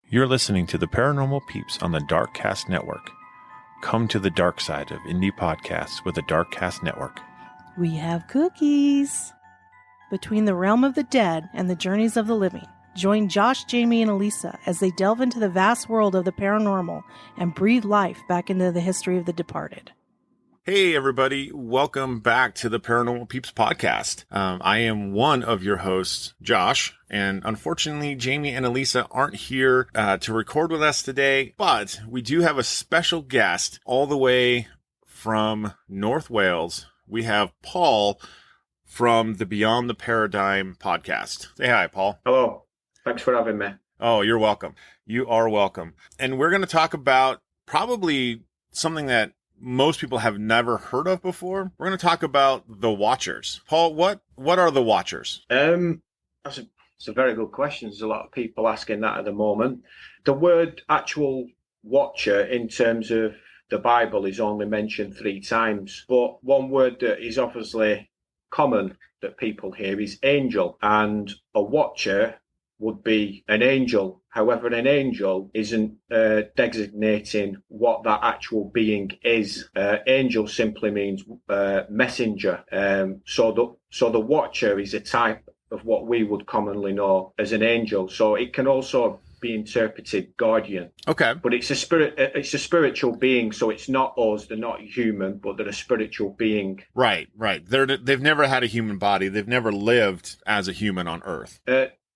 You're listening to the Paranormal Peeps on the Darkcast Network. Come to the dark side of indie podcasts with the Darkcast Network. We have cookies. Between the realm of the dead and the journeys of the living, join Josh, Jamie, and Elisa as they delve into the vast world of the paranormal and breathe life back into the history of the departed. Hey, everybody. Welcome back to the Paranormal Peeps podcast. I am one of your hosts, Josh, and unfortunately, Jamie and Elisa aren't here to record with us today, but we do have a special guest all the way from North Wales. We have Paul from the Beyond the Paradigm podcast. Say hi, Paul. Hello. Thanks for having me. Oh, you're welcome. You are welcome. And we're going to talk about probably something that most people have never heard of before. We're going to talk about the Watchers. Paul, what are the Watchers? It's a very good question. There's a lot of people asking that at the moment. The word actual watcher in terms of the Bible is only mentioned 3 times, but one word that is obviously common that people hear is angel, and a watcher would be an angel. However, an angel isn't designating what that actual being is. Angel simply means messenger. So the watcher is a type of what we would commonly know as an angel. So it can also be interpreted guardian. Okay. But it's a spirit. It's a spiritual being. So it's not us. They're not human, but they're a spiritual being. Right. They've never had a human body. They've never lived as a human on Earth.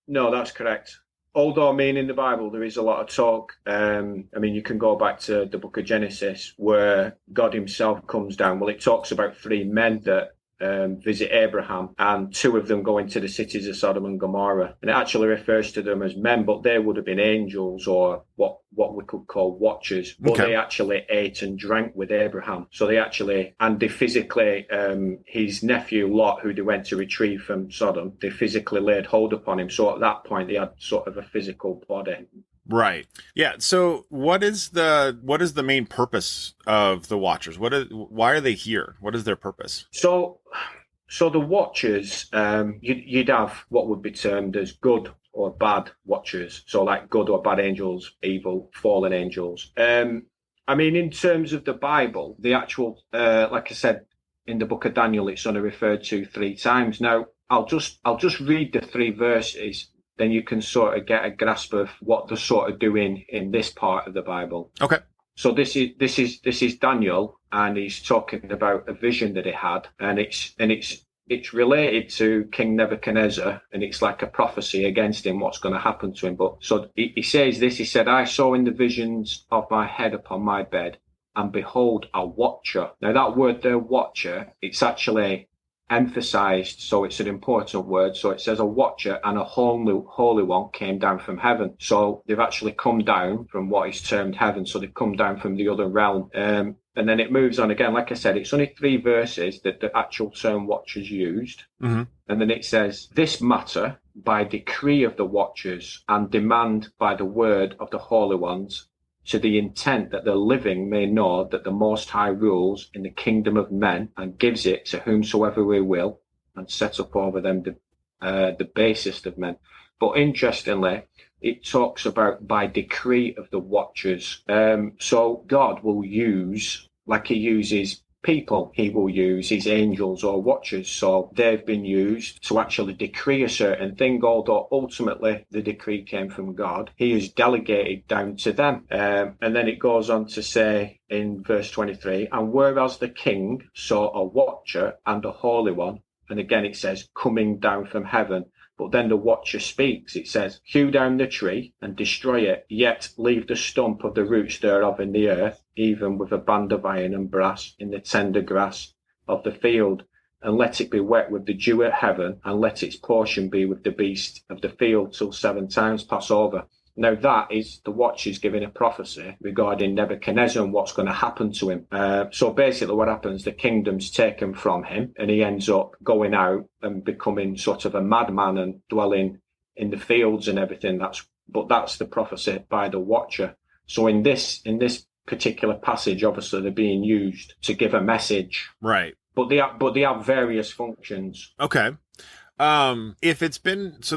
No, that's correct. Although, I mean, in the Bible, there is a lot of talk. You can go back to the book of Genesis where God himself comes down. Well, it talks about 3 men that visit Abraham, and 2 of them go into the cities of Sodom and Gomorrah. And it actually refers to them as men, but they would have been angels or what we could call watchers. But Okay. They actually ate and drank with Abraham. So they physically, his nephew Lot, who they went to retrieve from Sodom, they physically laid hold upon him. So at that point, they had sort of a physical body. Right. Yeah. So what is the main purpose of the Watchers? Why are they here? What is their purpose? So the Watchers, you'd have what would be termed as good or bad Watchers. So like good or bad angels, evil, fallen angels. In terms of the Bible, the actual, like I said, in the book of Daniel, it's only referred to 3 times. Now, I'll just read the 3 verses. Then you can sort of get a grasp of what they're sort of doing in this part of the Bible. Okay. So this is Daniel, and he's talking about a vision that he had, and it's related to King Nebuchadnezzar, and it's like a prophecy against him, what's going to happen to him. But so he says this. He said, "I saw in the visions of my head upon my bed, and behold, a watcher." Now that word there, watcher, it's actually emphasized, so it's an important word. So it says a watcher and a holy one came down from heaven. So they've actually come down from what is termed heaven. So they've come down from the other realm. And then it moves on again. Like I said, it's only 3 verses that the actual term watchers used. Mm-hmm. And then it says, "This matter by decree of the watchers and demand by the word of the holy ones, to the intent that the living may know that the Most High rules in the kingdom of men and gives it to whomsoever we will, and sets up over them the basest of men." But interestingly, it talks about by decree of the watchers. So God will use, like he uses people, he will use his angels or watchers. So they've been used to actually decree a certain thing, although ultimately the decree came from God. He is delegated down to them. And then it goes on to say in verse 23, "And whereas the king saw a watcher and a holy one," and again it says coming down from heaven, but then the watcher speaks. It says, "Hew down the tree and destroy it, yet leave the stump of the roots thereof in the earth, even with a band of iron and brass in the tender grass of the field, and let it be wet with the dew of heaven, and let its portion be with the beast of the field till 7 times pass over." Now that is the watchers giving a prophecy regarding Nebuchadnezzar and what's going to happen to him. So basically what happens, the kingdom's taken from him and he ends up going out and becoming sort of a madman and dwelling in the fields and everything. That's the prophecy by the watcher. So in this particular passage, obviously they're being used to give a message. Right. But they have various functions. Okay. So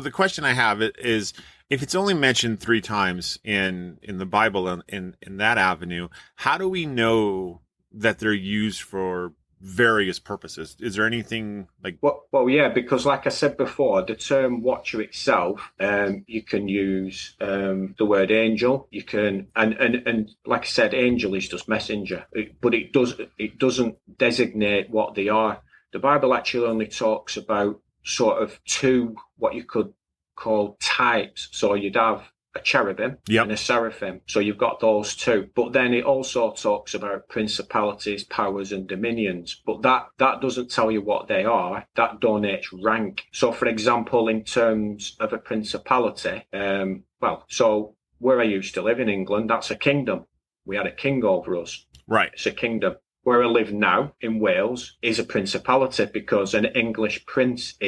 the question I have is, if it's only mentioned 3 times in the Bible in that avenue, how do we know that they're used for various purposes? Is there anything like? Well, yeah, because like I said before, the term watcher itself, you can use the word angel. You can, and like I said, angel is just messenger, but it doesn't designate what they are. The Bible actually only talks about sort of 2 what you could call types. So you'd have a cherubim Yep. and a seraphim. So you've got those 2. But then it also talks about principalities, powers, and dominions. But that doesn't tell you what they are. That donates rank. So, for example, in terms of a principality, so where I used to live in England, that's a kingdom. We had a king over us. Right. It's a kingdom. Where I live now in Wales is a principality because an English prince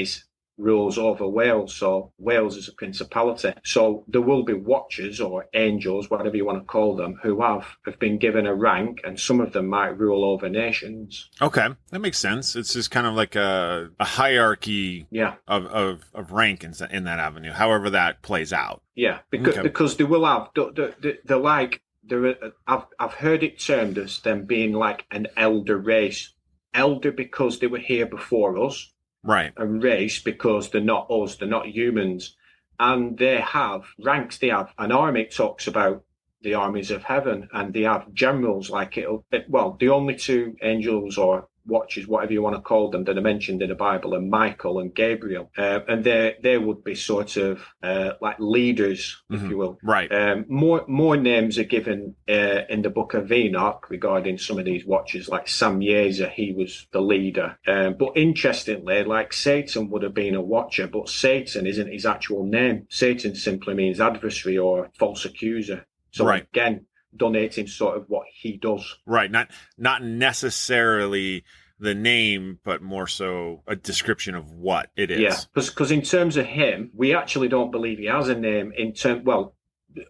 rules over Wales, so Wales is a principality. So there will be watchers or angels, whatever you want to call them, who have been given a rank, and some of them might rule over nations. Okay, that makes sense. It's just kind of like a hierarchy of rank in that avenue, however that plays out. Yeah, because they will have, they're like, I've heard it termed as them being like an elder race. Elder because they were here before us. Right. A race because they're not us, they're not humans. And they have ranks. They have an army. It talks about the armies of heaven, and they have generals like the only 2 angels or watchers, whatever you want to call them, that are mentioned in the Bible are Michael and Gabriel. And they would be sort of like leaders, if you will. Right. More names are given in the book of Enoch regarding some of these watchers, like Sam Yezer, he was the leader. But interestingly, like Satan would have been a watcher, but Satan isn't his actual name. Satan simply means adversary or false accuser. So again, donating sort of what he does. Right. Not necessarily the name, but more so a description of what it is. Yeah, because in terms of him, we actually don't believe he has a name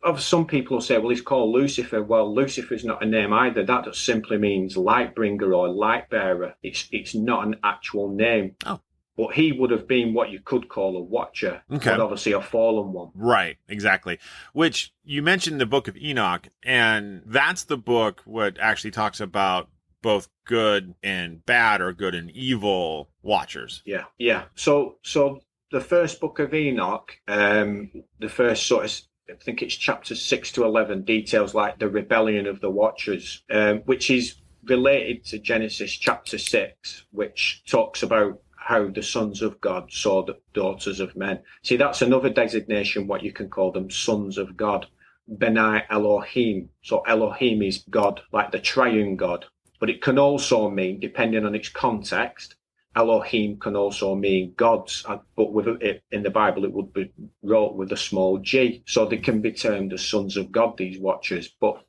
of some people will say, well, he's called Lucifer. Well, Lucifer's not a name either. That just simply means light bringer or light bearer. It's not an actual name. Oh. But he would have been what you could call a watcher, but obviously a fallen one. Right, exactly. Which you mentioned the book of Enoch, and that's the book what actually talks about both good and bad or good and evil watchers. Yeah. So the first book of Enoch, the first sort of, I think it's chapters 6 to 11, details like the rebellion of the watchers, which is related to Genesis chapter 6, which talks about how the sons of God saw the daughters of men. See, that's another designation, what you can call them, sons of God. Benai Elohim. So Elohim is God, like the triune God. But it can also mean, depending on its context, Elohim can also mean gods. But with it, in the Bible, it would be wrote with a small g. So they can be termed as sons of God, these watchers. But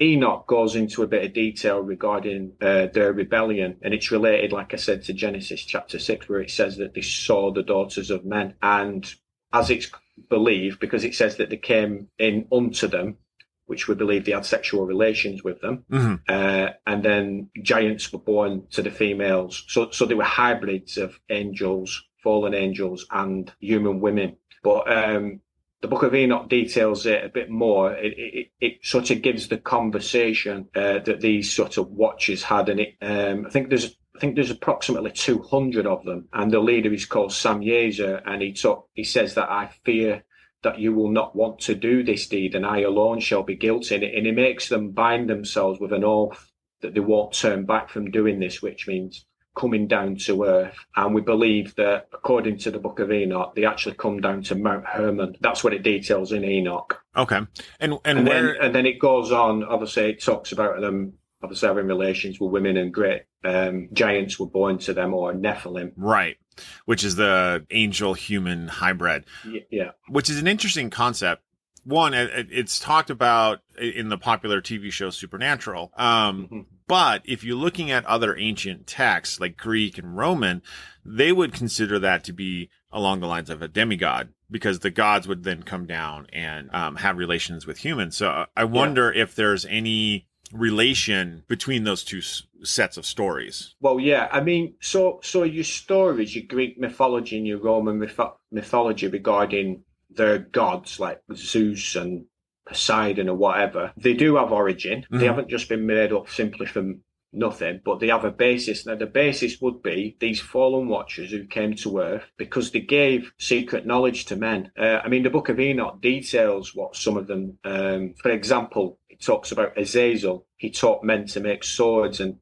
Enoch goes into a bit of detail regarding their rebellion, and it's related, like I said, to Genesis chapter 6, where it says that they saw the daughters of men. And as it's believed, because it says that they came in unto them, which we believe they had sexual relations with them, and then giants were born to the females. So they were hybrids of angels, fallen angels, and human women. But the Book of Enoch details it a bit more. It sort of gives the conversation that these sort of watchers had, and I think there's approximately 200 of them, and the leader is called Sam Yezer, and he says that I fear that you will not want to do this deed, and I alone shall be guilty. And he makes them bind themselves with an oath that they won't turn back from doing this, which means coming down to earth. And we believe that, according to the Book of Enoch, they actually come down to Mount Hermon. That's what it details in Enoch. Okay. And then it goes on. Obviously, it talks about them obviously having relations with women, and great giants were born to them, or Nephilim. Right. Which is the angel-human hybrid. Yeah. Which is an interesting concept. One, it's talked about in the popular TV show Supernatural. But if you're looking at other ancient texts like Greek and Roman, they would consider that to be along the lines of a demigod, because the gods would then come down and have relations with humans. So I wonder if there's any relation between those two sets of stories. Well, yeah. I mean, so your stories, your Greek mythology and your Roman mythology regarding they're gods like Zeus and Poseidon or whatever, they do have origin. They haven't just been made up simply from nothing, but they have a basis. Now, the basis would be these fallen watchers who came to Earth because they gave secret knowledge to men. I mean, the Book of Enoch details what some of them, for example, it talks about Azazel. He taught men to make swords and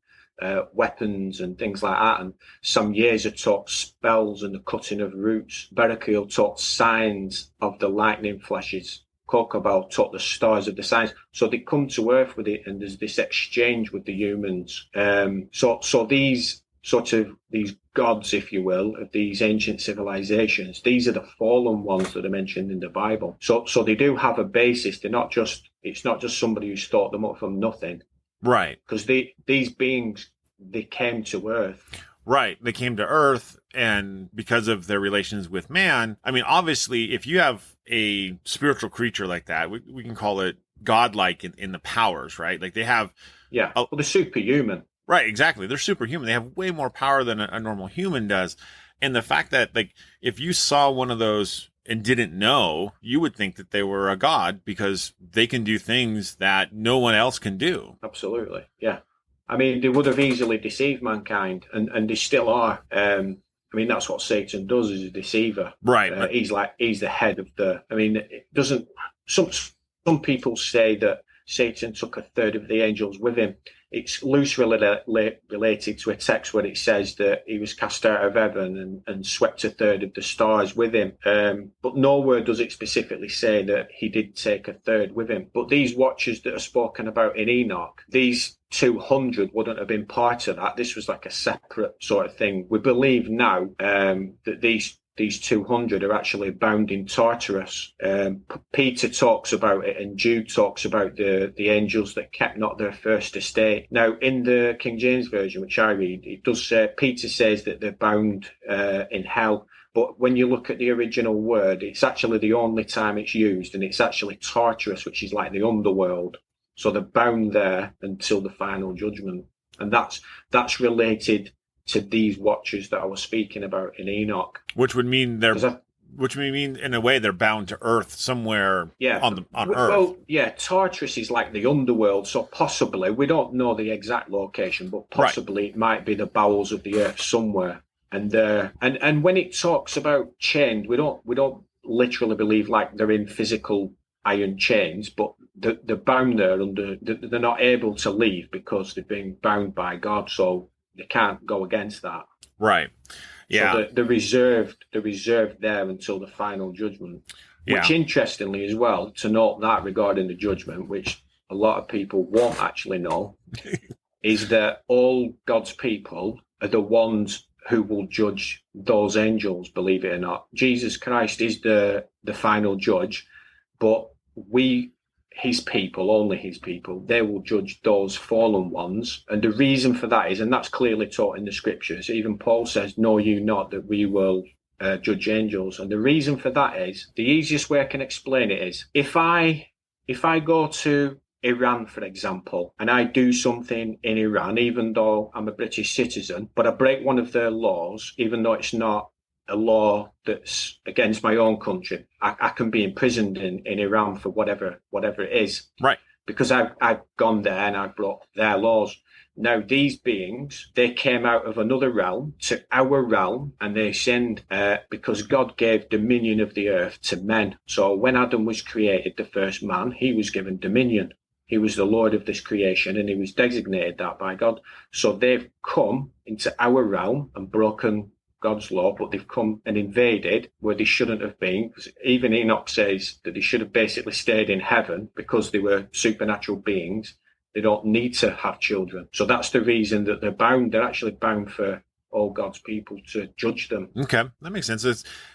weapons and things like that. And some years had taught spells and the cutting of roots. Berechiel taught signs of the lightning flashes. Kokobel taught the stars of the signs. So they come to Earth with it, and there's this exchange with the humans. So these these gods, if you will, of these ancient civilizations, these are the fallen ones that are mentioned in the Bible. So they do have a basis. It's not just somebody who's thought them up from nothing. Right. Because these beings, they came to Earth. Right. They came to Earth, and because of their relations with man, I mean, obviously, if you have a spiritual creature like that, we can call it godlike in the powers, right? Like they have... Yeah, well, they're superhuman. Right, exactly. They're superhuman. They have way more power than a normal human does. And the fact that, like, if you saw one of those and didn't know, you would think that they were a god because they can do things that no one else can do. Absolutely, yeah. I mean, they would have easily deceived mankind, and they still are. I mean, that's what Satan does, is a deceiver. Right. He's the head of the... I mean, it doesn't... Some people say that Satan took a third of the angels with him. It's loosely related to a text where it says that he was cast out of heaven and swept a third of the stars with him. But nowhere does it specifically say that he did take a third with him. But these watchers that are spoken about in Enoch, these 200 wouldn't have been part of that. This was like a separate sort of thing. We believe now that these 200 are actually bound in Tartarus. Peter talks about it, and Jude talks about the angels that kept not their first estate. Now, in the King James Version, which I read, it does say, Peter says that they're bound in hell. But when you look at the original word, it's actually the only time it's used, and it's actually Tartarus, which is like the underworld. So they're bound there until the final judgment. And that's related to these watchers that I was speaking about in Enoch. Which would mean in a way they're bound to Earth somewhere on Earth. Well, yeah, Tartarus is like the underworld, so possibly, we don't know the exact location, but possibly It might be the bowels of the earth somewhere. And when it talks about chained, we don't literally believe like they're in physical iron chains, but they're bound there they're not able to leave because they're being bound by God, so they can't go against that. Right. Yeah. So they're reserved there until the final judgment. Yeah. Which, interestingly as well, to note that regarding the judgment, which a lot of people won't actually know, is that all God's people are the ones who will judge those angels, believe it or not. Jesus Christ is the final judge, but his people, only his people, they will judge those fallen ones. And the reason for that is, and that's clearly taught in the scriptures, even Paul says, know you not that we will judge angels. And the reason for that is, the easiest way I can explain it is, if I go to Iran, for example, and I do something in Iran, even though I'm a British citizen, but I break one of their laws, even though it's not a law that's against my own country, I can be imprisoned in Iran for whatever it is. Right. Because I've gone there and I've broke their laws. Now, these beings, they came out of another realm to our realm, and they sinned because God gave dominion of the earth to men. So when Adam was created, the first man, he was given dominion. He was the Lord of this creation, and he was designated that by God. So they've come into our realm and broken God's law, but they've come and invaded where they shouldn't have been. Because even Enoch says that they should have basically stayed in heaven because they were supernatural beings. They don't need to have children. So that's the reason that they're bound. They're actually bound for all God's people to judge them. Okay, that makes sense.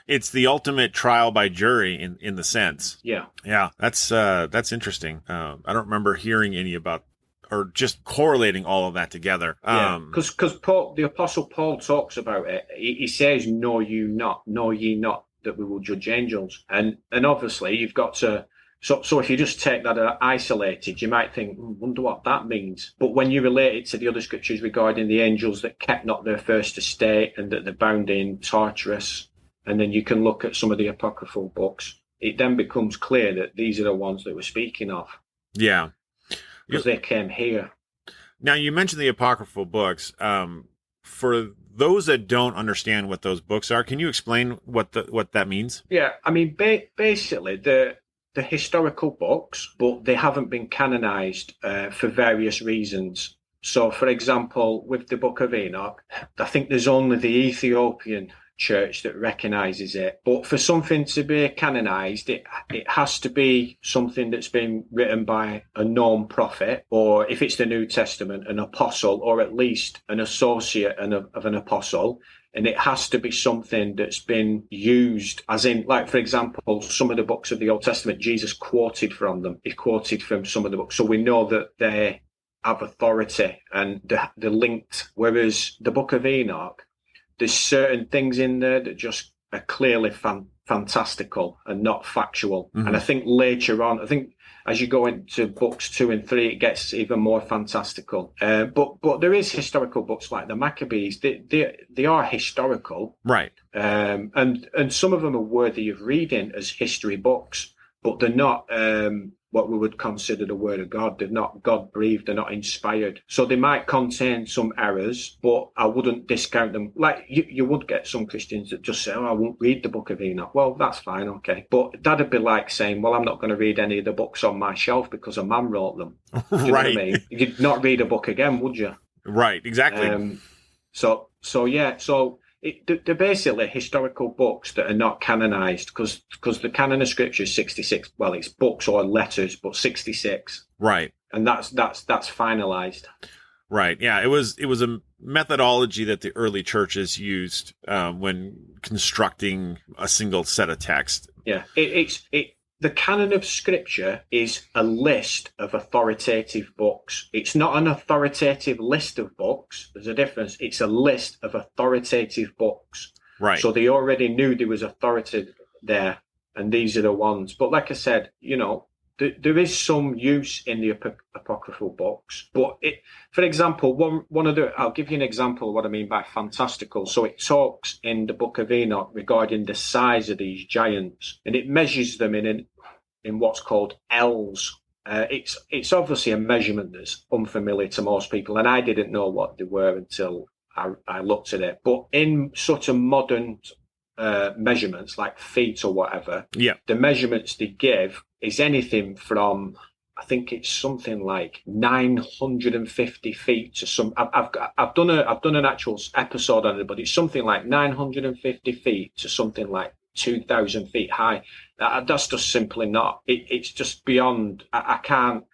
It's the ultimate trial by jury in the sense. Yeah. Yeah, that's interesting. I don't remember hearing any about or just correlating all of that together. Because the Apostle Paul talks about it. He says, know ye not that we will judge angels. And obviously you've got to, so if you just take that isolated, you might think, wonder what that means. But when you relate it to the other scriptures regarding the angels that kept not their first estate and that they're bound in Tartarus, and then you can look at some of the apocryphal books, it then becomes clear that these are the ones that we're speaking of. Yeah. Because they came here. Now, you mentioned the apocryphal books. For those that don't understand what those books are, can you explain what that means? Yeah, I mean, basically, the historical books, but they haven't been canonized for various reasons. So, for example, with the Book of Enoch, I think there's only the Ethiopian church that recognizes it. But for something to be canonized, it has to be something that's been written by a known prophet, or if it's the New Testament, an apostle, or at least an associate of an apostle. And it has to be something that's been used, as in, like, for example, some of the books of the Old Testament, Jesus quoted from them. He quoted from some of the books. So we know that they have authority and they're linked. Whereas the Book of Enoch, there's certain things in there that just are clearly fantastical and not factual. Mm-hmm. And I think later on, as you go into books 2 and 3, it gets even more fantastical. But there is historical books like the Maccabees. They are historical, right? And some of them are worthy of reading as history books, but they're not what we would consider the word of God. They're not God-breathed. They're not inspired. So they might contain some errors, but I wouldn't discount them. Like you would get some Christians that just say, "Oh, I won't read the Book of Enoch." Well, that's fine, okay. But that'd be like saying, "Well, I'm not going to read any of the books on my shelf because a man wrote them." Do you know what I mean? You'd not read a book again, would you? Right, exactly. So they're basically historical books that are not canonized because the canon of Scripture is 66. Well, it's books or letters, but 66. Right. And that's finalized. Right. Yeah. It was a methodology that the early churches used when constructing a single set of text. Yeah. The canon of Scripture is a list of authoritative books. It's not an authoritative list of books. There's a difference. It's a list of authoritative books. Right. So they already knew there was authority there, and these are the ones. But like I said, there is some use in the apocryphal books. But for example, I'll give you an example of what I mean by fantastical. So it talks in the Book of Enoch regarding the size of these giants, and it measures them in what's called ells. It's obviously a measurement that's unfamiliar to most people, and I didn't know what they were until I looked at it. But in sort of modern measurements, like feet or whatever, the measurements they give is anything from, I think it's something like 950 feet to some. I've done an actual episode on it, but it's something like 950 feet to something like 2,000 feet high. That's just simply not. It's just beyond. I can't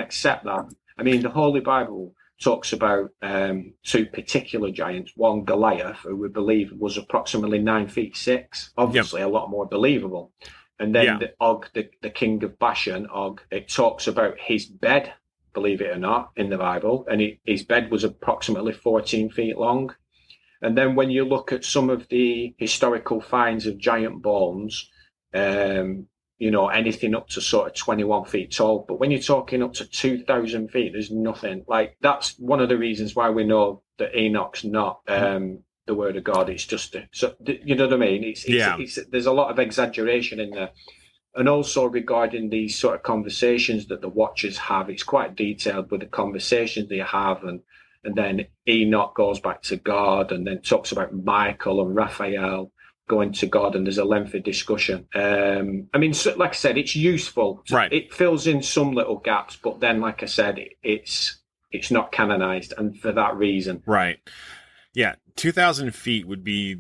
accept that. I mean, the Holy Bible talks about 2 particular giants. One, Goliath, who we believe was approximately 9'6". Obviously, a lot more believable. And then the Og, the king of Bashan, Og, it talks about his bed, believe it or not, in the Bible. And his bed was approximately 14 feet long. And then when you look at some of the historical finds of giant bones, anything up to sort of 21 feet tall. But when you're talking up to 2,000 feet, there's nothing. Like, that's one of the reasons why we know that Enoch's not the word of God. It's just, you know what I mean? There's a lot of exaggeration in there. And also regarding these sort of conversations that the Watchers have, it's quite detailed with the conversations they have. And then Enoch goes back to God and then talks about Michael and Raphael going to God, and there's a lengthy discussion. I mean, so, like I said, it's useful. Right. It fills in some little gaps, but then, like I said, it's not canonized, and for that reason. Right. Yeah, 2,000 feet would be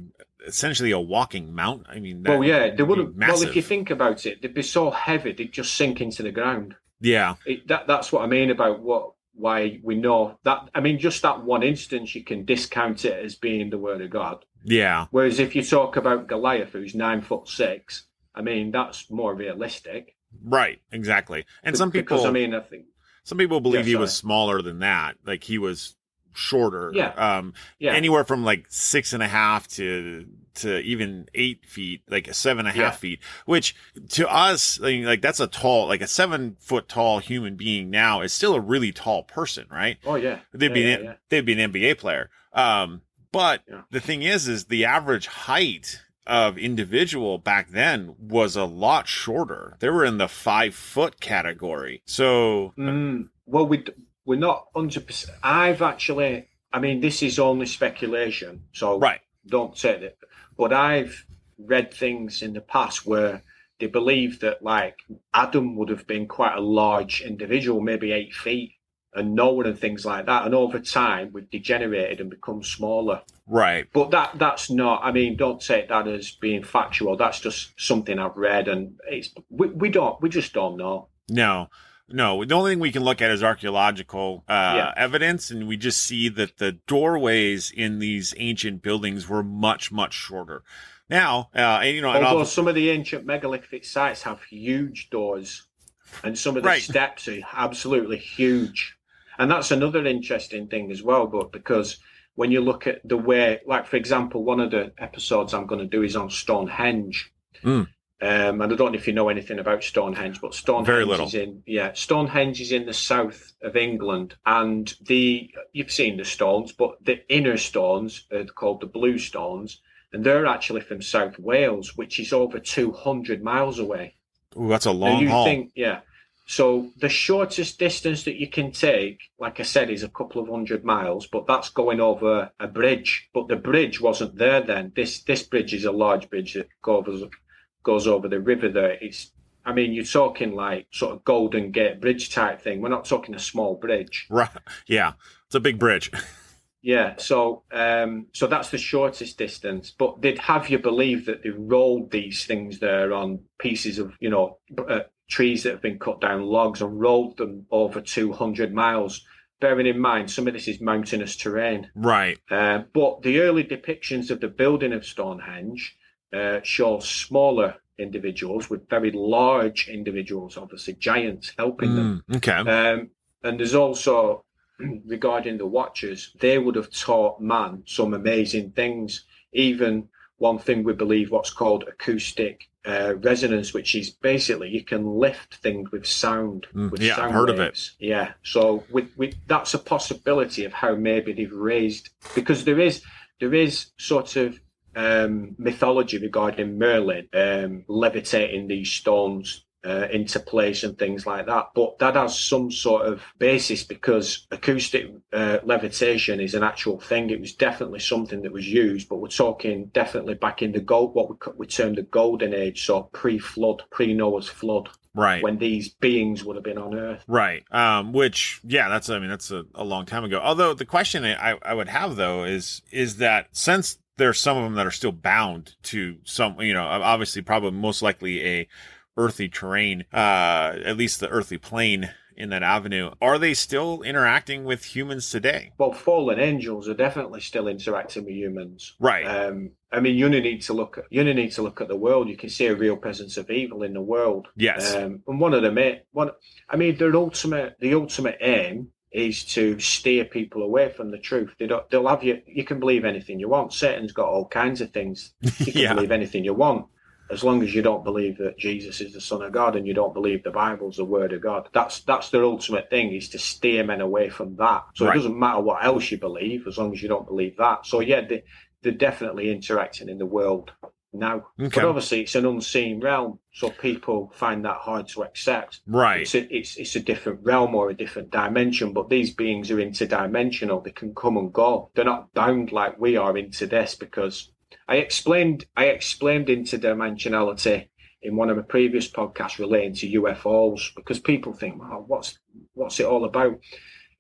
essentially a walking mountain. I mean, they wouldn't. Well, if you think about it, they'd be so heavy they'd just sink into the ground. Yeah. That's what I mean about why we know that. I mean, just that one instance, you can discount it as being the word of God. Yeah. Whereas if you talk about Goliath, who's 9'6", I mean, that's more realistic. Right. Exactly. And some people, I think some people believe he was smaller than that. Like, he was shorter. Yeah. Anywhere from like 6.5 to even 8 feet, like 7.5 feet, which to us, like that's a 7-foot tall human being now is still a really tall person, right? Oh yeah. They'd be an NBA player. But the thing is the average height of individual back then was a lot shorter. They were in the 5 foot category. So, well, we're not 100%. I mean, this is only speculation, so right. don't take it. But I've read things in the past where they believe that, like, Adam would have been quite a large individual, maybe 8 feet, and Noah and things like that. And over time, we've degenerated and become smaller. Right. But that's not, I mean, don't take that as being factual. That's just something I've read, and we just don't know. No. The only thing we can look at is archaeological evidence, and we just see that the doorways in these ancient buildings were much, much shorter. Now, although some of the ancient megalithic sites have huge doors, and some of the steps are absolutely huge. And that's another interesting thing as well, but because when you look at the way, like, for example, one of the episodes I'm going to do is on Stonehenge. And I don't know if you know anything about Stonehenge, but Stonehenge is in the south of England, and you've seen the stones, but the inner stones are called the blue stones, and they're actually from South Wales, which is over 200 miles away. Ooh, that's a long haul. So the shortest distance that you can take, like I said, is a couple of 100 miles, but that's going over a bridge. But the bridge wasn't there then. This bridge is a large bridge that goes over the river there. You're talking like sort of Golden Gate Bridge type thing. We're not talking a small bridge. Right. Yeah. It's a big bridge. Yeah. So that's the shortest distance. But they'd have you believe that they rolled these things there on pieces of, trees that have been cut down, logs, and rolled them over 200 miles. Bearing in mind, some of this is mountainous terrain. Right. But the early depictions of the building of Stonehenge show smaller individuals with very large individuals, obviously giants, helping them. Okay. And there's also, regarding the Watchers, they would have taught man some amazing things. Even one thing we believe, what's called acoustic resonance, which is basically you can lift things with sound. Sound I've heard waves. of it. Yeah. So with that's a possibility of how maybe they've raised, because there is sort of mythology regarding Merlin levitating these stones into place and things like that, but that has some sort of basis because acoustic levitation is an actual thing. It was definitely something that was used, but we're talking definitely back in the what we term the golden age, so pre-flood, pre-Noah's flood, right, when these beings would have been on Earth, right. Which that's a long time ago. Although the question I would have though is that since there's some of them that are still bound to some, obviously probably most likely a earthy terrain, at least the earthly plane in that avenue, are they still interacting with humans today? Well, fallen angels are definitely still interacting with humans, right? You only need to look at the world. You can see a real presence of evil in the world. Yes. And one of them, the ultimate aim is to steer people away from the truth. They'll have you. You can believe anything you want. Satan's got all kinds of things. You can believe anything you want, as long as you don't believe that Jesus is the Son of God and you don't believe the Bible's the Word of God. That's their ultimate thing, is to steer men away from that. So It doesn't matter what else you believe, as long as you don't believe that. So yeah, they're definitely interacting in the world now. Okay. But obviously it's an unseen realm, so people find that hard to accept. Right. It's a different realm or a different dimension, but these beings are interdimensional. They can come and go. They're not bound like we are into this, because I explained interdimensionality in one of my previous podcasts relating to UFOs, because people think, well, what's it all about?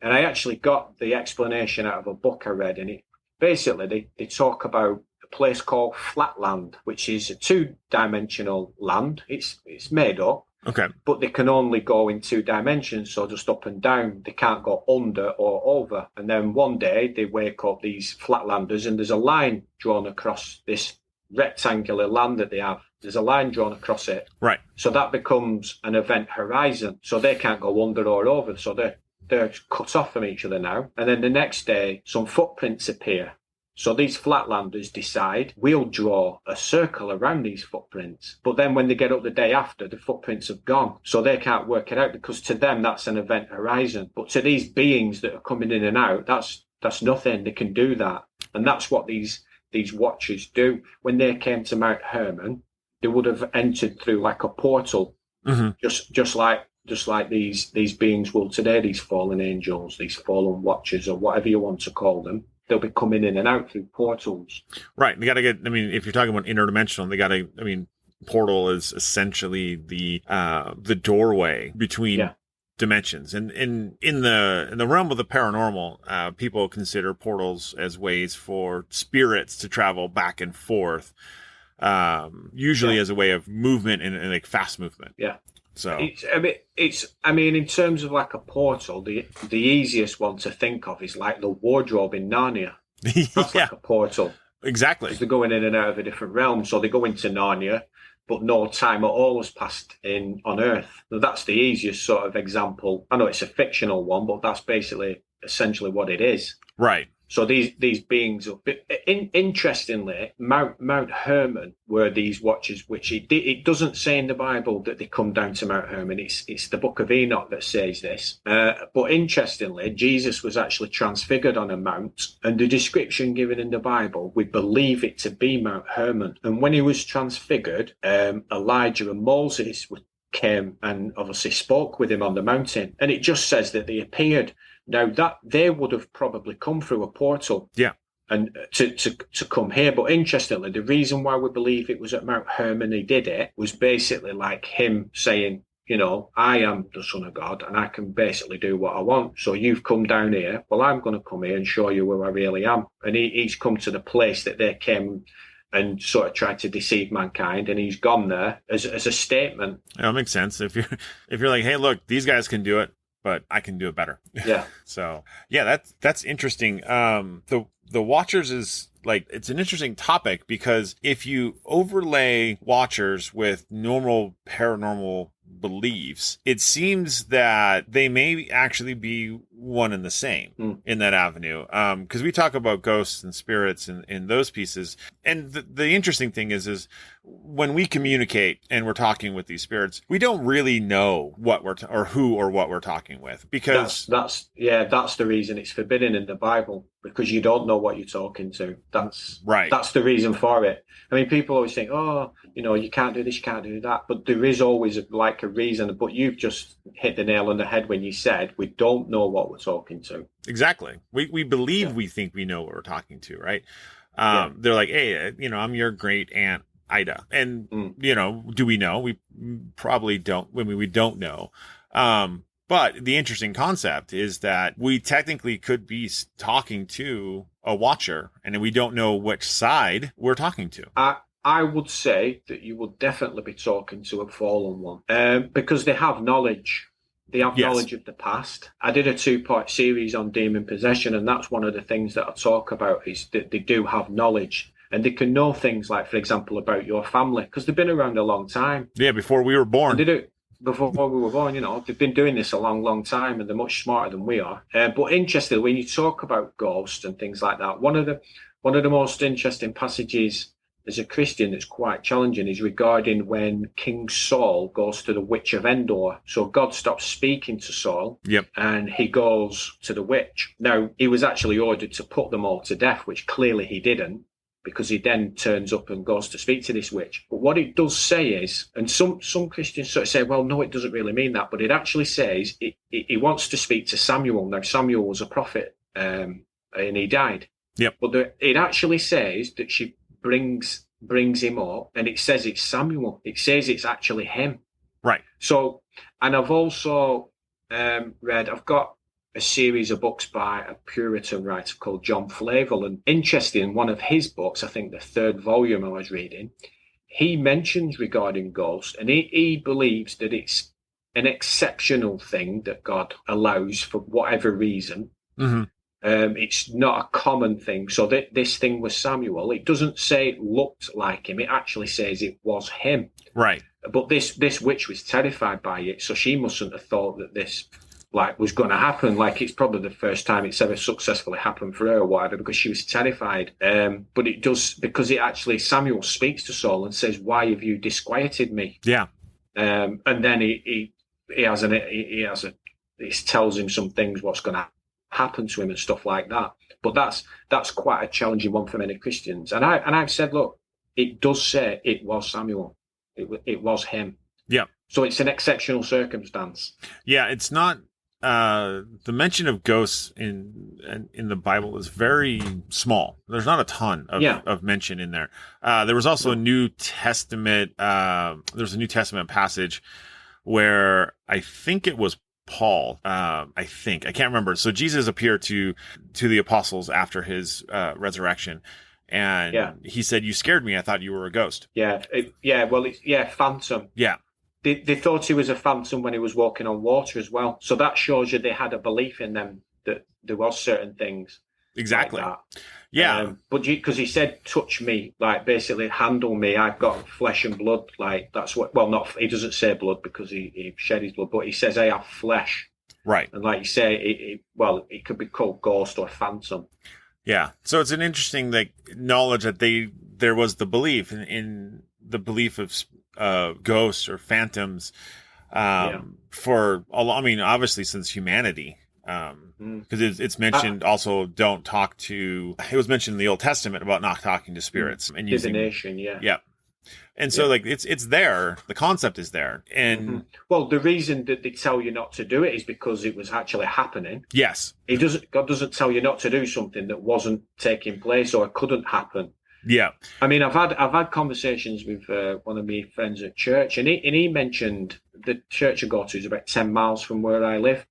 And I actually got the explanation out of a book I read, and it basically they talk about a place called Flatland, which is a 2-dimensional land. It's made up. Okay. But they can only go in 2 dimensions, so just up and down. They can't go under or over. And then one day they wake up, these flatlanders, and there's a line drawn across this rectangular land that they have. There's a line drawn across it. Right. So that becomes an event horizon. So they can't go under or over. So they're cut off from each other now. And then the next day, some footprints appear. So these flatlanders decide, we'll draw a circle around these footprints. But then when they get up the day after, the footprints have gone. So they can't work it out, because to them, that's an event horizon. But to these beings that are coming in and out, that's nothing. They can do that. And that's what these these watchers do. When they came to Mount Hermon, they would have entered through like a portal, just like these beings will today, these fallen angels, these fallen watchers, or whatever you want to call them. They'll be coming in and out through portals. Right. They got to get, I mean, if you're talking about interdimensional, they got to, I mean, portal is essentially the doorway between dimensions. And in the realm of the paranormal, people consider portals as ways for spirits to travel back and forth, usually as a way of movement and like fast movement. Yeah. So I mean, in terms of like a portal, the easiest one to think of is like the wardrobe in Narnia. That's like a portal. Exactly. They're going in and out of a different realm. So they go into Narnia, but no time at all has passed on Earth. So that's the easiest sort of example. I know it's a fictional one, but that's basically essentially what it is. Right. So these beings, interestingly, Mount Hermon were these watchers, which it doesn't say in the Bible that they come down to Mount Hermon. It's the Book of Enoch that says this. But interestingly, Jesus was actually transfigured on a mount, and the description given in the Bible, we believe it to be Mount Hermon. And when he was transfigured, Elijah and Moses came and obviously spoke with him on the mountain, and it just says that they appeared. Now that they would have probably come through a portal, and to come here. But interestingly, the reason why we believe it was at Mount Hermon he did it was basically like him saying, you know, I am the Son of God, and I can basically do what I want. So you've come down here. Well, I'm going to come here and show you who I really am. And he's come to the place that they came and sort of tried to deceive mankind, and he's gone there as a statement. That makes sense. If you're like, hey, look, these guys can do it, but I can do it better. Yeah. So yeah, that's interesting. The Watchers is like, it's an interesting topic because if you overlay Watchers with normal paranormal beliefs, it seems that they may actually be one and the same in that avenue. Because we talk about ghosts and spirits and those pieces. And the interesting thing is when we communicate and we're talking with these spirits, we don't really know what or who or what we're talking with, because that's the reason it's forbidden in the Bible, because you don't know what you're talking to. That's right. That's the reason for it. I mean, people always think, oh, you know, you can't do this, you can't do that, but there is always like a reason. But you've just hit the nail on the head when you said we don't know what we're talking to. Exactly. We believe we think we know what we're talking to, right? They're like, hey, you know, I'm your great aunt Ida, and you know, do we know? We probably don't. I mean, we don't know. But the interesting concept is that we technically could be talking to a watcher, and we don't know which side we're talking to. I would say that you would definitely be talking to a fallen one, because they have knowledge. They have knowledge of the past. I did a 2-part series on demon possession, and that's one of the things that I talk about, is that they do have knowledge. And they can know things like, for example, about your family, because they've been around a long time. Yeah, before we were born. And they do. Before we were born, you know, they've been doing this a long, long time, and they're much smarter than we are. But interestingly, when you talk about ghosts and things like that, one of the most interesting passages as a Christian that's quite challenging is regarding when King Saul goes to the witch of Endor. So God stops speaking to Saul, and he goes to the witch. Now, he was actually ordered to put them all to death, which clearly he didn't, because he then turns up and goes to speak to this witch. But what it does say is, and some Christians sort of say, well, no, it doesn't really mean that, but it actually says he wants to speak to Samuel. Now, Samuel was a prophet, and he died. But it actually says that she brings him up, and it says it's Samuel. It says it's actually him. Right. So, and I've also I've got a series of books by a Puritan writer called John Flavel. And interesting, one of his books, I think the 3rd volume I was reading, he mentions regarding ghosts, and he believes that it's an exceptional thing that God allows for whatever reason. It's not a common thing. So this thing was Samuel. It doesn't say it looked like him. It actually says it was him. Right. But this witch was terrified by it, so she mustn't have thought that this was going to happen. Like, it's probably the first time it's ever successfully happened for her or whatever, because she was terrified. But it does, because it actually, Samuel speaks to Saul and says, why have you disquieted me? Yeah. And then he tells him some things, what's going to happen to him and stuff like that. But that's quite a challenging one for many Christians. And I've said, look, it does say it was Samuel. It was him. Yeah. So it's an exceptional circumstance. Yeah, it's not the mention of ghosts in the Bible is very small. There's not a ton of mention in there. There was also a New Testament. There's a New Testament passage where I think it was Paul. I can't remember. So Jesus appeared to the apostles after his resurrection, and he said, "You scared me. I thought you were a ghost." Phantom. Yeah. They thought he was a phantom when he was walking on water as well. So that shows you they had a belief in them that there was certain things. Exactly. Like that. Yeah. But because he said, touch me, like basically handle me. I've got flesh and blood. Like that's what, well, not, he doesn't say blood because he shed his blood, but he says, I have flesh. Right. And like you say, it could be called ghost or phantom. Yeah. So it's an interesting knowledge that there was the belief in the belief of ghosts or phantoms for a lot. I mean, obviously since humanity, because it's mentioned also don't talk to. It was mentioned in the Old Testament about not talking to spirits and using divination. Yeah. And so it's there. The concept is there. And well, the reason that they tell you not to do it is because it was actually happening. Yes. God doesn't tell you not to do something that wasn't taking place or couldn't happen. Yeah. I mean, I've had conversations with one of my friends at church, and he mentioned the church I go to is about 10 miles from where I live.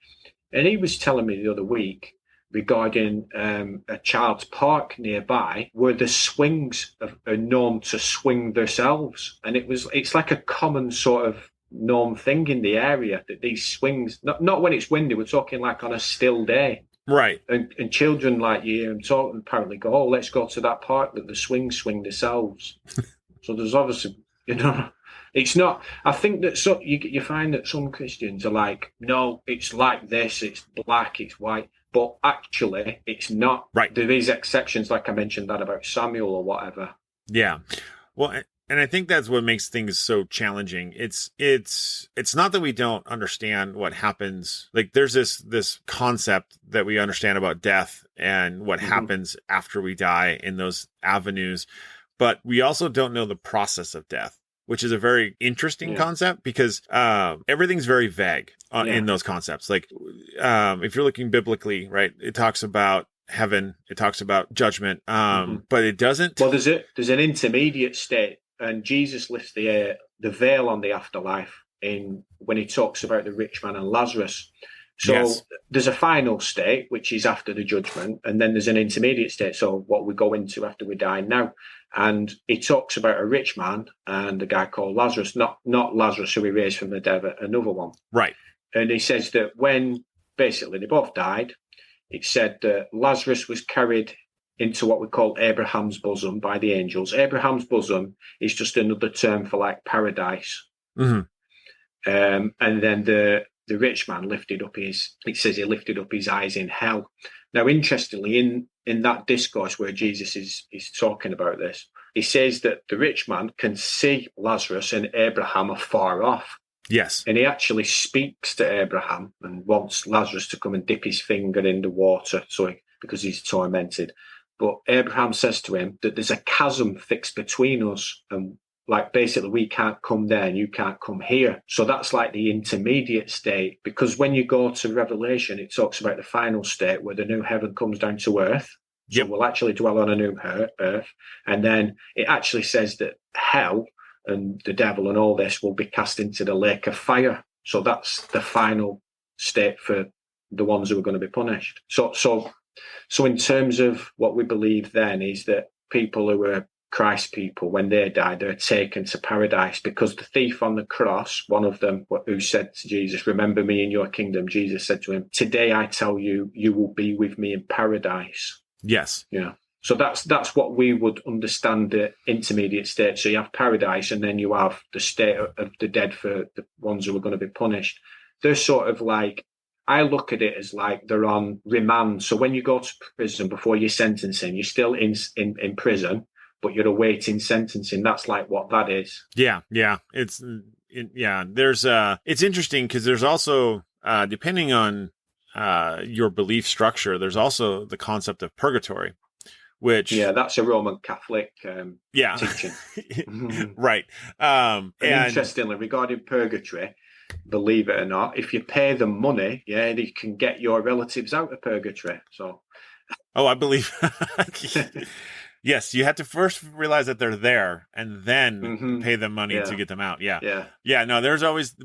And he was telling me the other week regarding a child's park nearby where the swings are known to swing themselves. And it's like a common sort of known thing in the area that these swings, not when it's windy, we're talking like on a still day. Right. And children like you hear them talk and apparently go, oh, let's go to that park that the swings swing themselves. So there's obviously, it's not, I think that you find that some Christians are like, no, it's like this, it's black, it's white. But actually, it's not. Right. There is exceptions, like I mentioned that about Samuel or whatever. Yeah. Well, and I think that's what makes things so challenging. It's not that we don't understand what happens. Like there's this concept that we understand about death and what happens after we die in those avenues, but we also don't know the process of death, which is a very interesting concept because everything's very vague in those concepts. Like if you're looking biblically, right, it talks about heaven, it talks about judgment, but it doesn't. Well, there's an intermediate state, and Jesus lifts the veil on the afterlife when he talks about the rich man and Lazarus. So there's a final state, which is after the judgment, and then there's an intermediate state, so what we go into after we die now. And he talks about a rich man and a guy called Lazarus, not Lazarus who he raised from the dead, another one. Right. And he says that when basically they both died, it said that Lazarus was carried into what we call Abraham's bosom by the angels. Abraham's bosom is just another term for like paradise. And then the rich man lifted up he lifted up his eyes in hell. Now, interestingly, in that discourse where Jesus is talking about this, he says that the rich man can see Lazarus and Abraham afar off. Yes. And he actually speaks to Abraham and wants Lazarus to come and dip his finger in the water because he's tormented. But Abraham says to him that there's a chasm fixed between us, and like basically we can't come there and you can't come here. So that's like the intermediate state, because when you go to Revelation, it talks about the final state where the new heaven comes down to earth. So we'll actually dwell on a new earth. And then it actually says that hell and the devil and all this will be cast into the lake of fire. So that's the final state for the ones who are going to be punished. So in terms of what we believe then is that people who are Christ people, when they die, they're taken to paradise, because the thief on the cross, one of them who said to Jesus, remember me in your kingdom, Jesus said to him, today I tell you, you will be with me in paradise. Yes. Yeah. So that's what we would understand the intermediate state. So you have paradise, and then you have the state of the dead for the ones who are going to be punished. They're sort of like, I look at it as like they're on remand. So when you go to prison before your sentencing, you're still in prison, but you're awaiting sentencing. That's like what that is. Yeah. It's interesting because there's also depending on your belief structure, there's also the concept of purgatory, which that's a Roman Catholic teaching. Right. And interestingly, regarding purgatory, believe it or not, if you pay them money, they can get your relatives out of purgatory. So, I believe. Yes, you have to first realize that they're there and then pay them money to get them out. Yeah. No, there's always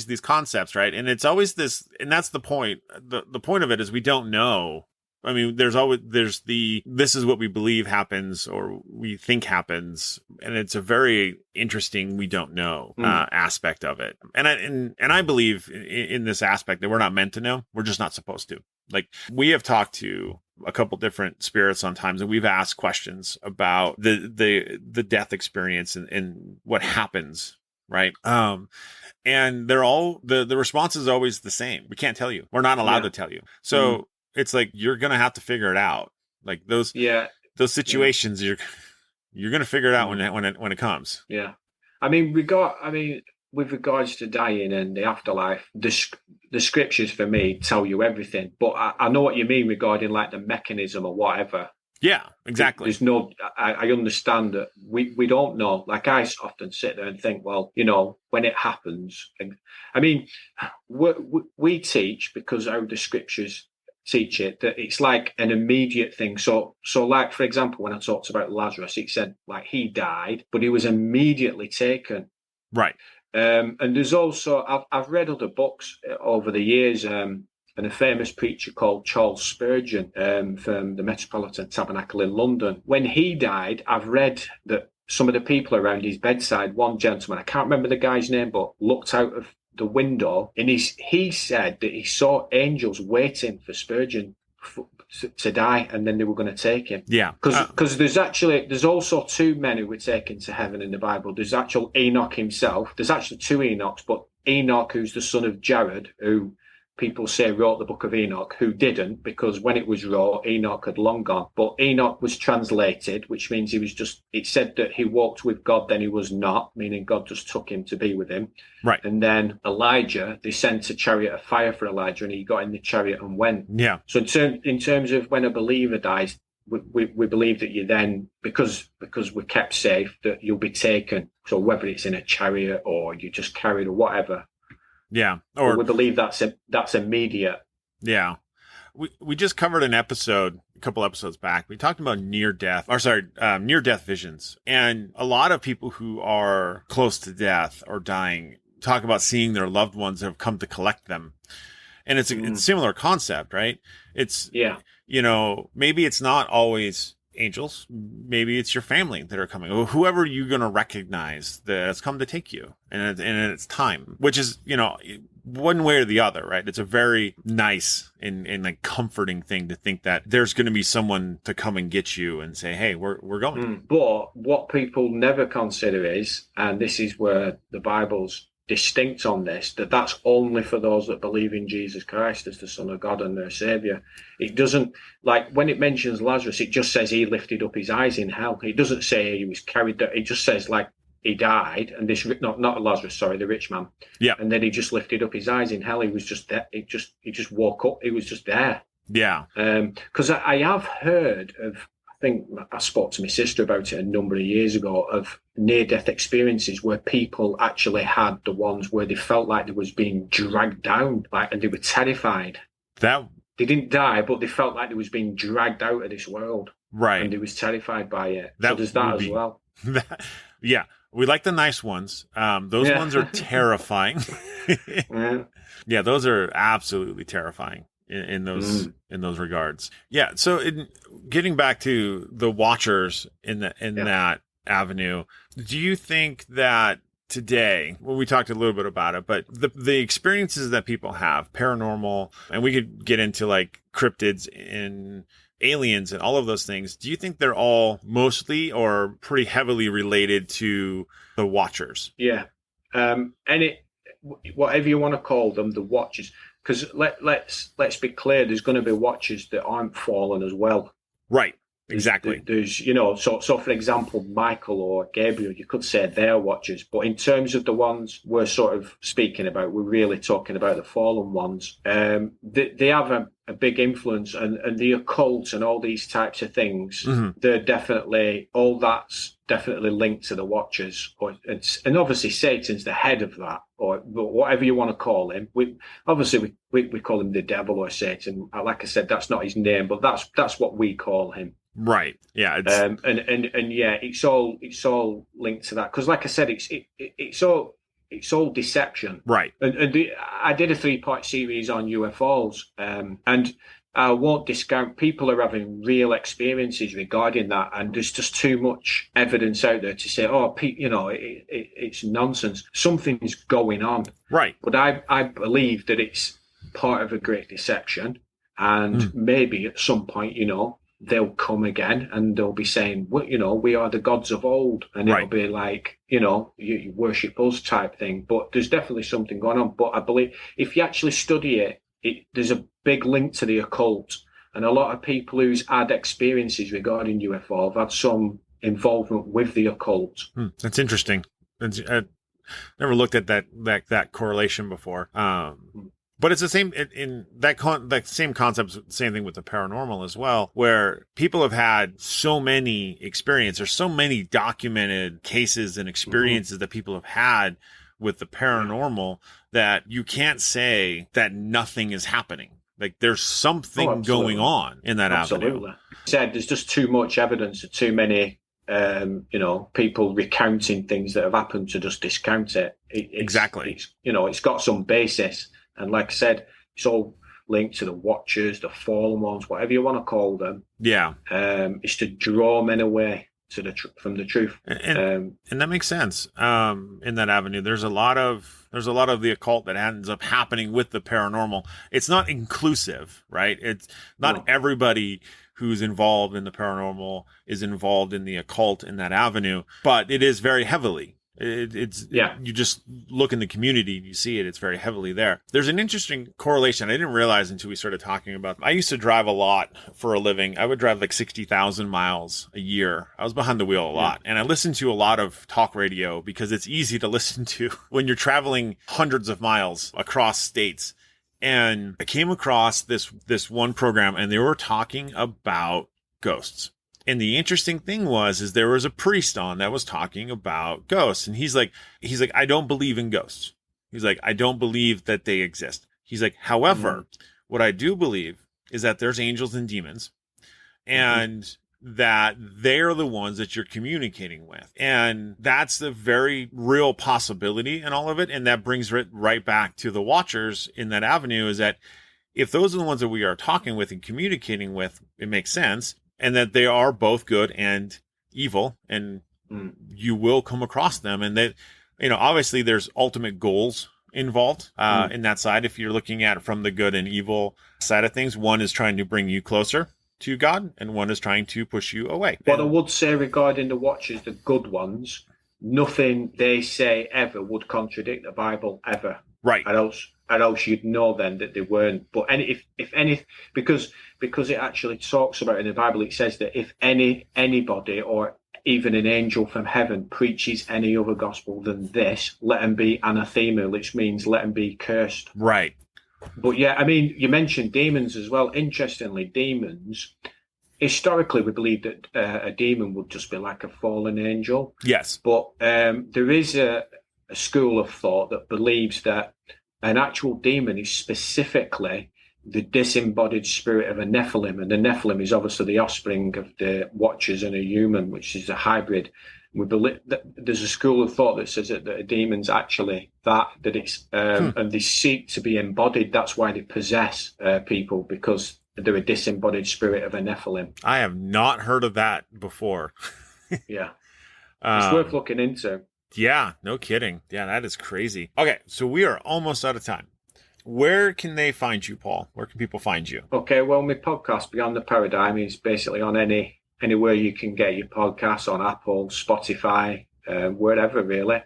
these concepts, right? And it's always this, and that's the point. The point of it is we don't know. I mean, this is what we believe happens or we think happens. And it's a very interesting, we don't know aspect of it. And I believe in this aspect that we're not meant to know. We're just not supposed to. Like, we have talked to a couple different spirits on times, and we've asked questions about the death experience and what happens, right? And they're all the response is always the same. We can't tell you. We're not allowed to tell you. So it's like you're gonna have to figure it out. Like those situations, you're gonna figure it out when it comes. Yeah, I mean, with regards to dying and the afterlife, the scriptures for me tell you everything. But I know what you mean regarding like the mechanism or whatever. Yeah, exactly. There's no, I understand that we don't know. Like, I often sit there and think, well, when it happens, I mean, we teach, because how the scriptures teach it, that it's like an immediate thing. So like, for example, when I talked about Lazarus, it said like he died, but he was immediately taken. Right. And there's also, I've read other books over the years, and a famous preacher called Charles Spurgeon from the Metropolitan Tabernacle in London. When he died, I've read that some of the people around his bedside, one gentleman, I can't remember the guy's name, but looked out of the window and he said that he saw angels waiting for Spurgeon to die, and then they were going to take him. Yeah. Because there's also two men who were taken to heaven in the Bible. There's actual Enoch himself. There's actually two Enochs, but Enoch, who's the son of Jared, who people say wrote the book of Enoch, who didn't, because when it was wrote, Enoch had long gone. But Enoch was translated, which means it said that he walked with God, then he was not, meaning God just took him to be with him. Right. And then Elijah, they sent a chariot of fire for Elijah, and he got in the chariot and went. Yeah. So in terms of when a believer dies, we believe that you then, because we're kept safe, that you'll be taken. So whether it's in a chariot or you just carried or whatever. Yeah. Or we believe that's immediate. Yeah. We just covered a couple episodes back. We talked about near death visions. And a lot of people who are close to death or dying talk about seeing their loved ones that have come to collect them. And it's a similar concept, right? It's, maybe it's not always angels. Maybe it's your family that are coming, or whoever you're going to recognize that's come to take you. And it's time, which is, one way or the other, right? It's a very nice and like comforting thing to think that there's going to be someone to come and get you and say, hey, we're going. But what people never consider is, and this is where the Bible's distinct on this, that's only for those that believe in Jesus Christ as the Son of God and their Savior. It doesn't, like when it mentions Lazarus, it just says he lifted up his eyes in hell. It doesn't say he was carried. It just says like he died, and this not Lazarus, sorry, the rich man. Yeah, and then he just lifted up his eyes in hell. He was just there. He just woke up. He was just there. Yeah. Because I have heard of. I think I spoke to my sister about it a number of years ago, of near-death experiences where people actually had the ones where they felt like they was being dragged down, and they were terrified. They didn't die, but they felt like they was being dragged out of this world. Right. And they was terrified by it. So there's that as well. Yeah. We like the nice ones. Those ones are terrifying. Yeah, those are absolutely terrifying. In those regards. Yeah. So getting back to the watchers in that avenue, do you think that today, well, we talked a little bit about it, but the experiences that people have, paranormal, and we could get into like cryptids and aliens and all of those things, do you think they're all mostly or pretty heavily related to the watchers? Yeah. Whatever you want to call them, the watchers. Because let's be clear, there's going to be watchers that aren't fallen as well. Right. Exactly. There's so for example, Michael or Gabriel, you could say they're watchers, but in terms of the ones we're sort of speaking about, we're really talking about the fallen ones. They have a big influence, and the occult and all these types of things. They're definitely that's definitely linked to the watchers, and obviously Satan's the head of that, or whatever you want to call him. We call him the devil or Satan. Like I said, that's not his name, but that's what we call him. Right. Yeah. And yeah, it's all linked to that, because, like I said, it's all deception. Right. And I did a 3-part series on UFOs, and I won't discount people are having real experiences regarding that, and there's just too much evidence out there to say, it's nonsense. Something's going on. Right. But I believe that it's part of a great deception, and maybe at some point, they'll come again and they'll be saying, we are the gods of old. And it'll be like, you worship us type thing. But there's definitely something going on. But I believe if you actually study it, there's a big link to the occult. And a lot of people who's had experiences regarding UFO have had some involvement with the occult. That's interesting. I never looked at that correlation before. But it's the same in that same concept, same thing with the paranormal as well, where people have had so many experiences, or so many documented cases and experiences that people have had with the paranormal that you can't say that nothing is happening. Like there's something going on in that avenue. Said there's just too much evidence, or too many people recounting things that have happened to just discount it. Exactly. It's got some basis. And like I said, it's all linked to the watchers, the fallen ones, whatever you want to call them. Yeah. It's to draw men away from the truth. And that makes sense. In that avenue, there's a lot of the occult that ends up happening with the paranormal. It's not inclusive, right? It's not everybody who's involved in the paranormal is involved in the occult in that avenue, but it is very heavily. You just look in the community and you see it. It's very heavily there. There's an interesting correlation I didn't realize until we started talking about. I used to drive a lot for a living. I would drive like 60,000 miles a year. I was behind the wheel a lot, and I listened to a lot of talk radio because it's easy to listen to when you're traveling hundreds of miles across states. And I came across this one program, and they were talking about ghosts. And the interesting thing is there was a priest on that was talking about ghosts. And he's like, I don't believe in ghosts. He's like, I don't believe that they exist. He's like, however, what I do believe is that there's angels and demons, and that they're the ones that you're communicating with. And that's the very real possibility in all of it. And that brings it right back to the watchers in that avenue, is that if those are the ones that we are talking with and communicating with, it makes sense. And that they are both good and evil, and you will come across them. And that, obviously there's ultimate goals involved in that side. If you're looking at it from the good and evil side of things, one is trying to bring you closer to God, and one is trying to push you away. What I would say regarding the watchers, the good ones, nothing they say ever would contradict the Bible ever. Right. Or else you'd know then that they weren't. But if any, because it actually talks about in the Bible, it says that if anybody or even an angel from heaven preaches any other gospel than this, let him be anathema, which means let him be cursed. Right. But yeah, I mean, you mentioned demons as well. Interestingly, demons, historically, we believe that a demon would just be like a fallen angel. Yes. But there is a school of thought that believes that an actual demon is specifically the disembodied spirit of a Nephilim. And the Nephilim is obviously the offspring of the Watchers and a human, which is a hybrid. We believe that there's a school of thought that says that a demon's actually that it's, and they seek to be embodied. That's why they possess people, because they're a disembodied spirit of a Nephilim. I have not heard of that before. Yeah. It's worth looking into. Yeah, no kidding. Yeah, that is crazy. Okay, so we are almost out of time. Where can they find you, Paul? Where can people find you? Okay, well, my podcast, Beyond the Paradigm, is basically on anywhere you can get your podcasts, on Apple, Spotify, wherever, really.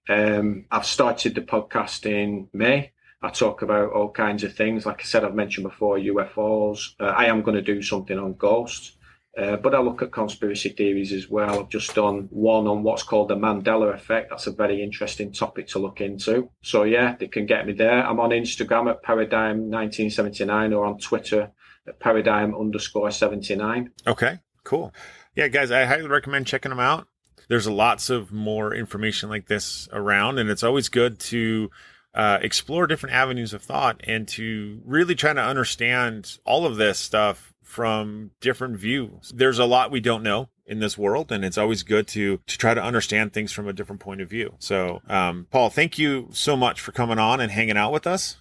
I've started the podcast in May. I talk about all kinds of things. Like I said, I've mentioned before, UFOs. I am going to do something on ghosts. But I look at conspiracy theories as well. I've just done one on what's called the Mandela effect. That's a very interesting topic to look into. So yeah, they can get me there. I'm on Instagram at Paradigm1979 or on Twitter at Paradigm_79. Okay, cool. Yeah, guys, I highly recommend checking them out. There's lots of more information like this around, and it's always good to explore different avenues of thought and to really try to understand all of this stuff from different views. There's a lot we don't know in this world, and it's always good to try to understand things from a different point of view. So, Paul, thank you so much for coming on and hanging out with us.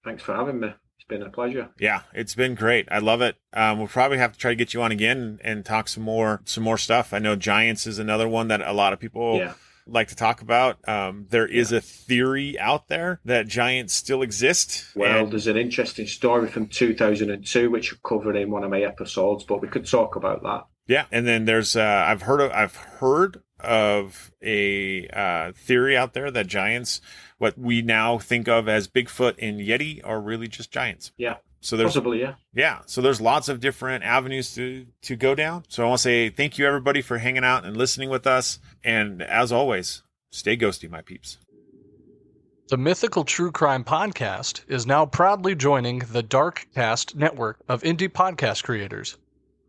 Thanks for having me. It's been a pleasure. Yeah, it's been great. I love it. We'll probably have to try to get you on again and talk some more stuff. I know giants is another one that a lot of people like to talk about. There is a theory out there that giants still exist. Well, there's an interesting story from 2002 which I covered in one of my episodes, but we could talk about that. Yeah, and then there's I've heard of a theory out there that giants, what we now think of as Bigfoot and Yeti, are really just giants. Yeah. So there's possibly, yeah. Yeah. So there's lots of different avenues to go down. So I want to say thank you everybody for hanging out and listening with us. And as always, stay ghosty, my peeps. The Mythical True Crime Podcast is now proudly joining the Darkcast network of indie podcast creators.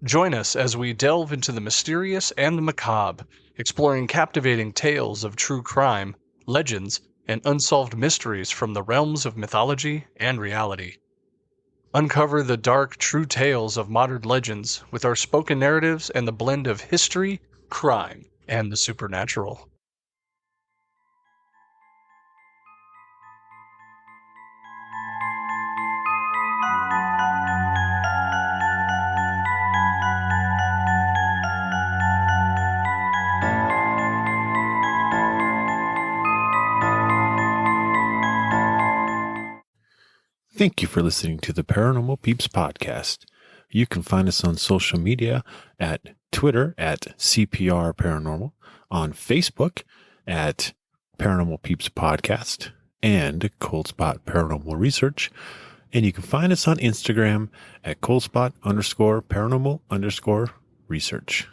Join us as we delve into the mysterious and the macabre, exploring captivating tales of true crime, legends, and unsolved mysteries from the realms of mythology and reality. Uncover the dark, true tales of modern legends with our spoken narratives and the blend of history, crime, and the supernatural. Thank you for listening to the Paranormal Peeps podcast. You can find us on social media at Twitter at CPR Paranormal, on Facebook at Paranormal Peeps Podcast and Cold Spot Paranormal Research. And you can find us on Instagram at coldspot_paranormal_research.